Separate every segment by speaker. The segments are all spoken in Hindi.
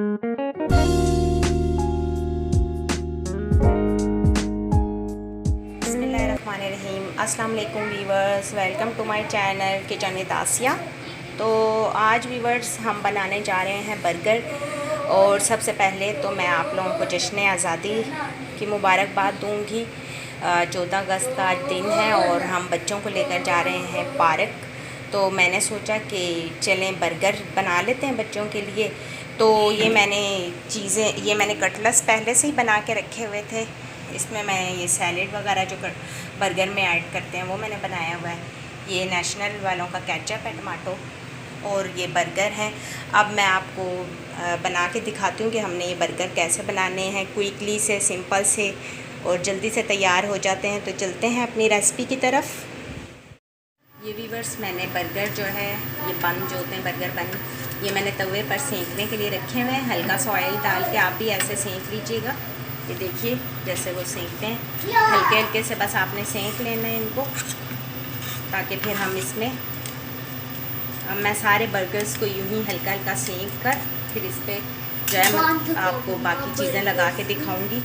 Speaker 1: बिस्मिल्लाहिर्रहमानिर्रहीम। अस्सलाम वालेकुम viewers, welcome to my channel kitchen with Asiya. तो आज वीवर्स हम बनाने जा रहे हैं बर्गर। और सबसे पहले तो मैं आप लोगों को जश्न आज़ादी की मुबारकबाद दूंगी। 14 अगस्त का आज दिन है और हम बच्चों को लेकर जा रहे हैं पार्क। तो मैंने सोचा कि चलें बर्गर बना लेते हैं बच्चों के लिए। तो ये मैंने कटलेट्स पहले से ही बना के रखे हुए थे। इसमें मैं ये सैलेड वगैरह जो बर्गर में ऐड करते हैं वो मैंने बनाया हुआ है। ये नेशनल वालों का केचप है, टमाटो, और ये बर्गर हैं। अब मैं आपको बना के दिखाती हूँ कि हमने ये बर्गर कैसे बनाने हैं, क्विकली से, सिंपल से और जल्दी से तैयार हो जाते हैं। तो चलते हैं अपनी रेसिपी की तरफ। ये वीवर्स मैंने बर्गर जो है, ये बन जो होते हैं बर्गर बन, ये मैंने तवे पर सेंकने के लिए रखे हुए हैं। हल्का सा ऑयल डाल के आप भी ऐसे सेंक लीजिएगा। ये देखिए जैसे वो सेंकते हैं, हल्के हल्के से बस आपने सेंक लेना है इनको, ताकि फिर हम इसमें, अब मैं सारे बर्गर्स को यूं ही हल्का हल्का सेंक कर फिर इस पर जो है मैं आपको बाकी चीज़ें लगा के दिखाऊंगी।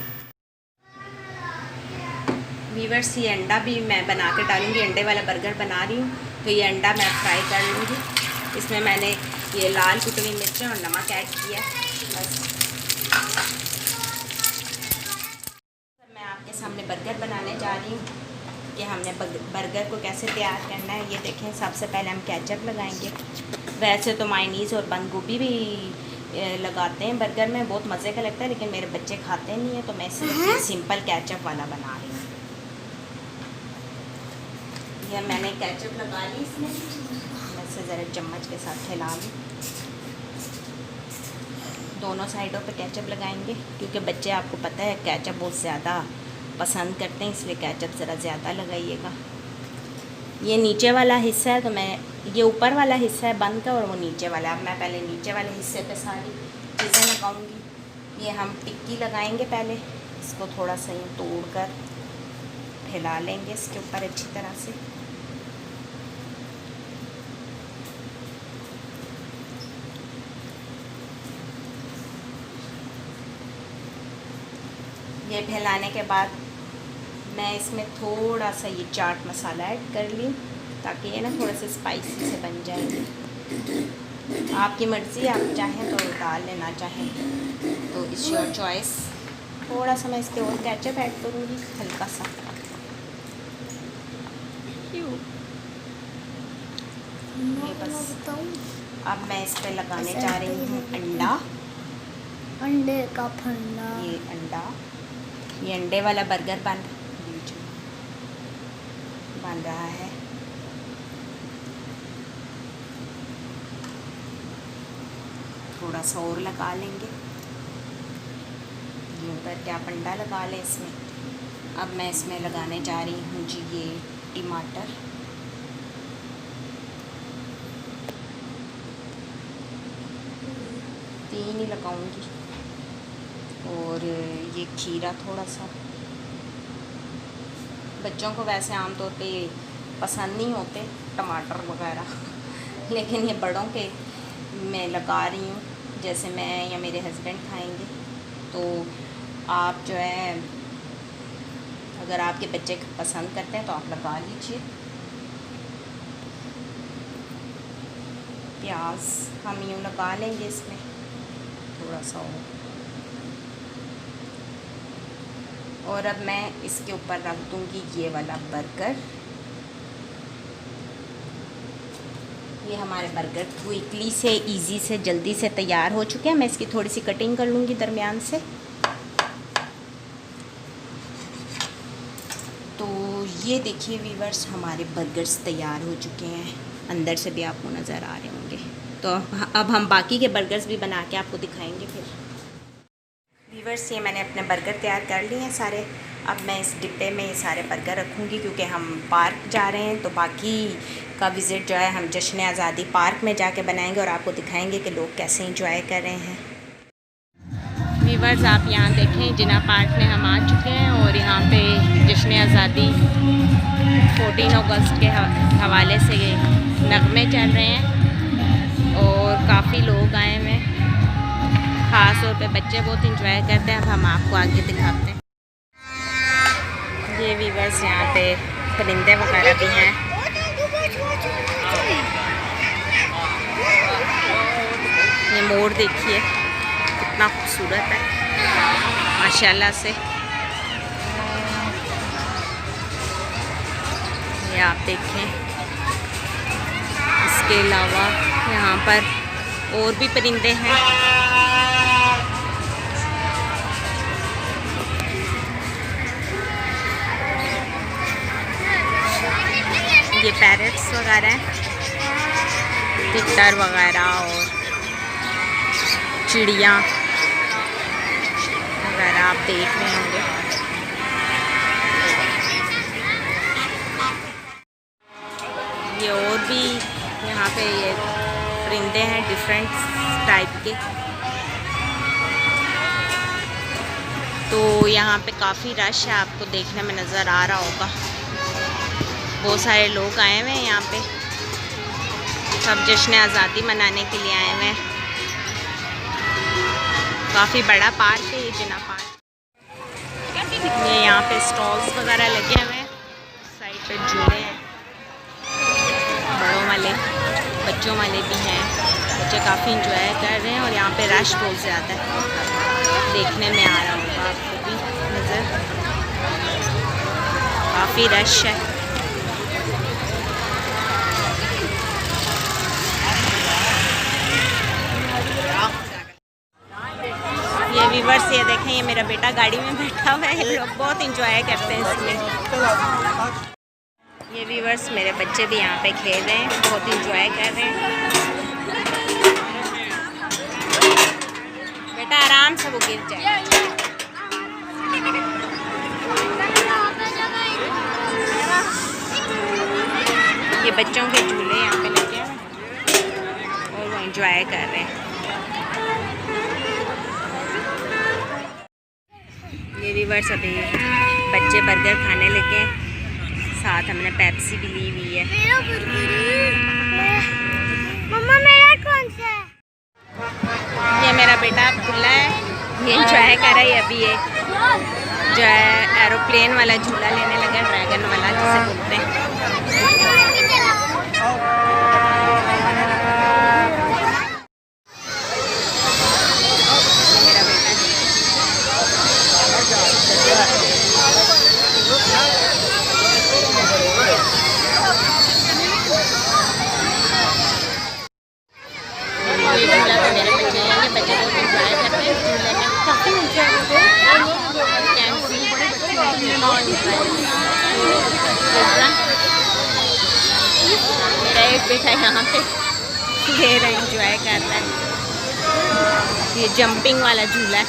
Speaker 1: वीवर्स ये अंडा भी मैं बना के डालूंगी, अंडे वाला बर्गर बना रही हूँ। तो ये अंडा मैं फ्राई कर लूँगी। इसमें मैंने ये लाल कुटी मिर्चें और नमक ऐड किया। बस मैं आपके सामने बर्गर बनाने जा रही हूँ कि हमने बर्गर को कैसे तैयार करना है। ये देखें, सबसे पहले हम केचप लगाएंगे। वैसे तो मायनीज़ और बंद गोभी भी लगाते हैं बर्गर में, बहुत मज़े का लगता है, लेकिन मेरे बच्चे खाते नहीं हैं तो मैं सिर्फ सिंपल केचप वाला बना रही हूँ। यह मैंने केचप लगा ली इसमें, वैसे ज़रा चम्मच के साथ हिला लूँ। दोनों साइडों पे केचप लगाएंगे क्योंकि बच्चे, आपको पता है, केचप बहुत ज़्यादा पसंद करते हैं, इसलिए केचप ज़रा ज़्यादा लगाइएगा। ये नीचे वाला हिस्सा है, तो मैं, ये ऊपर वाला हिस्सा है बंद का और वो नीचे वाला। अब मैं पहले नीचे वाले हिस्से पे सारी चीज़ें लगाऊंगी। ये हम टिक्की लगाएंगे पहले, इसको थोड़ा सा यूँ तोड़ कर फैला लेंगे इसके ऊपर अच्छी तरह से। ये फैलाने के बाद मैं इसमें थोड़ा सा ये चाट मसाला ऐड कर ली, ताकि ये ना थोड़ा सा स्पाइसी से बन जाएगी। आपकी मर्ज़ी, आप चाहें तो डाल लेना, चाहें तो इट्स योर चॉइस। थोड़ा सा मैं इसके और केचप ऐड करूँगी, हल्का सा। ये बस। अब मैं इस पर लगाने जा रही हूँ अंडा,
Speaker 2: अंडे का फंडा।
Speaker 1: ये अंडा, ये अंडे वाला बर्गर बन रहा है। थोड़ा सा और लगा लेंगे, ये ऊपर क्या अंडा लगा लें इसमें। अब मैं इसमें लगाने जा रही हूँ जी ये टमाटर, तीन ही लगाऊंगी, और ये खीरा थोड़ा सा। बच्चों को वैसे आमतौर पे पसंद नहीं होते टमाटर वगैरह, लेकिन ये बड़ों के मैं लगा रही हूँ, जैसे मैं या मेरे हस्बैंड खाएंगे। तो आप जो है, अगर आपके बच्चे पसंद करते हैं तो आप लगा लीजिए। प्याज हम यूँ लगा लेंगे इसमें थोड़ा सा और अब मैं इसके ऊपर रख दूँगी ये वाला बर्गर। ये हमारे बर्गर क्विकली से, इजी से, जल्दी से तैयार हो चुके हैं। मैं इसकी थोड़ी सी कटिंग कर लूँगी दरमियान से। तो ये देखिए वीवर्स, हमारे बर्गर्स तैयार हो चुके हैं, अंदर से भी आपको नज़र आ रहे होंगे। तो अब हम बाकी के बर्गर्स भी बना के आपको दिखाएंगे फिर। वीवर्स, ये मैंने अपने बर्गर तैयार कर लिए हैं सारे। अब मैं इस डिब्बे में ये सारे बर्गर रखूँगी क्योंकि हम पार्क जा रहे हैं। तो बाकी का विज़िट जो है हम जश्न आज़ादी पार्क में जाके बनाएंगे और आपको दिखाएंगे कि लोग कैसे इंजॉय कर रहे हैं। वीवर्स, आप यहाँ देखें, जिना पार्क में हम आ चुके हैं और यहाँ पे जश्न आज़ादी 14 अगस्त के हवाले से ये नगमे चल रहे हैं और काफ़ी लोग आए हुए हैं। ख़ास पे बच्चे बहुत इंजॉय करते हैं। अब हम आपको आगे दिखाते हैं। ये वीवर्स यहाँ पे परिंदे वगैरह भी हैं। ये मोर देखिए कितना खूबसूरत है माशाल्लाह से। ये आप देखें। इसके अलावा यहाँ पर और भी परिंदे हैं। ये पैरट्स वगैरह हैं, तितर वगैरह और चिड़िया वगैरह आप देख रहे होंगे। ये और भी यहाँ पे ये परिंदे हैं डिफरेंट टाइप के। तो यहाँ पे काफ़ी रश है, आपको देखने में नज़र आ रहा होगा। बहुत सारे लोग आए हुए हैं यहाँ पे, सब जश्न आज़ादी मनाने के लिए आए हुए हैं। काफ़ी बड़ा पार्क है ये जिना पार्क। ये यहाँ पे स्टॉल्स वगैरह लगे हुए हैं, साइड पे झूले हैं, बड़ों वाले बच्चों वाले भी हैं। बच्चे काफ़ी इंजॉय कर रहे हैं और यहाँ पे रश बहुत ज़्यादा है, देखने में आ रहा होगा आपको भी नज़र। काफ़ी रश है। ये वीवर्स ये देखें, ये मेरा बेटा गाड़ी में बैठा हुआ है, लोग बहुत इंजॉय करते हैं इसमें। ये वीवर्स मेरे बच्चे भी यहाँ पे खेल रहे हैं, बहुत इंजॉय कर रहे हैं। बेटा आराम से, वो गिर जाए। ये बच्चों के झूले यहाँ पे लगे हैं और वो इंजॉय कर रहे हैं। ये वीवर्स अभी बच्चे बर्गर खाने लगे हैं, साथ हमने पेप्सी भी ली हुई है।
Speaker 2: मम्मा मेरा कौन सा है?
Speaker 1: ये मेरा बेटा अब्दुल्ला है, ये इंजॉय कर रहा है। अभी ये जो है एरोप्लेन वाला झूला लेने लगा, ड्रैगन वाला जिसे बोलते हैं। मेरा बेटा ये झूला तो मेरे बच्चे हैं, ये बच्चे बहुत इंजॉय करते हैं झूले में, काफ़ी इंजॉय करते हैं। मेरा एक बेटा यहाँ पे ये रहा इंजॉय कर रहा है। ये जंपिंग वाला झूला है।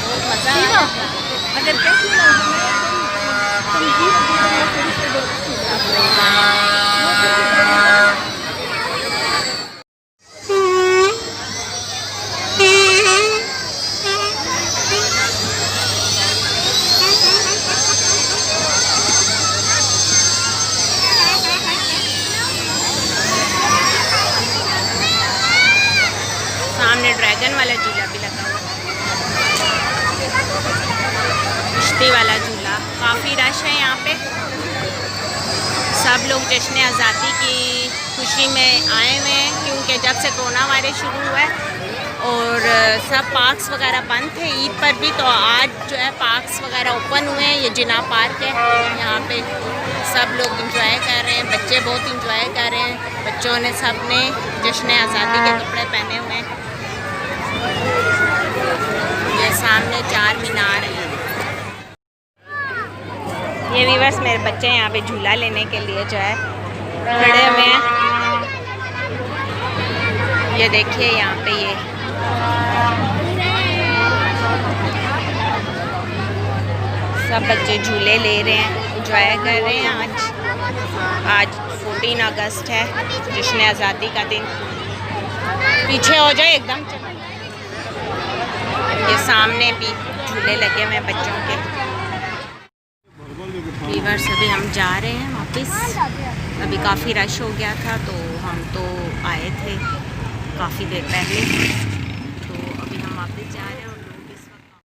Speaker 1: बहुत मज़ा आ रहा है। अगर सामने ड्रैगन वाला झूला भी लगा हुआ है, किश्ती वाला झूला। काफ़ी रश है यहाँ पे, सब लोग जश्न आज़ादी की खुशी में आए हुए हैं, क्योंकि जब से कोरोना वायरस शुरू हुआ है और सब पार्क्स वगैरह बंद थे ईद पर भी, तो आज जो है पार्क्स वगैरह ओपन हुए हैं। ये जिना पार्क है, यहाँ पे सब लोग इंजॉय कर रहे हैं, बच्चे बहुत इंजॉय कर रहे हैं। बच्चों ने सब ने जश्न आज़ादी के कपड़े पहने हुए हैं। ये सामने चार मीनार है। ये वीवर्स मेरे बच्चे यहाँ पे झूला लेने के लिए जो है खड़े हुए हैं। ये देखिए यहाँ पे ये सब बच्चे झूले ले रहे हैं, एंजॉय कर रहे हैं। आज 14 अगस्त है, जश्न आज़ादी का दिन। पीछे हो जाए एकदम। ये सामने भी झूले लगे हुए हैं बच्चों के। वीवर्स अभी हम जा रहे हैं वापस। अभी काफ़ी रश हो गया था तो हम तो आए थे काफ़ी देर पहले।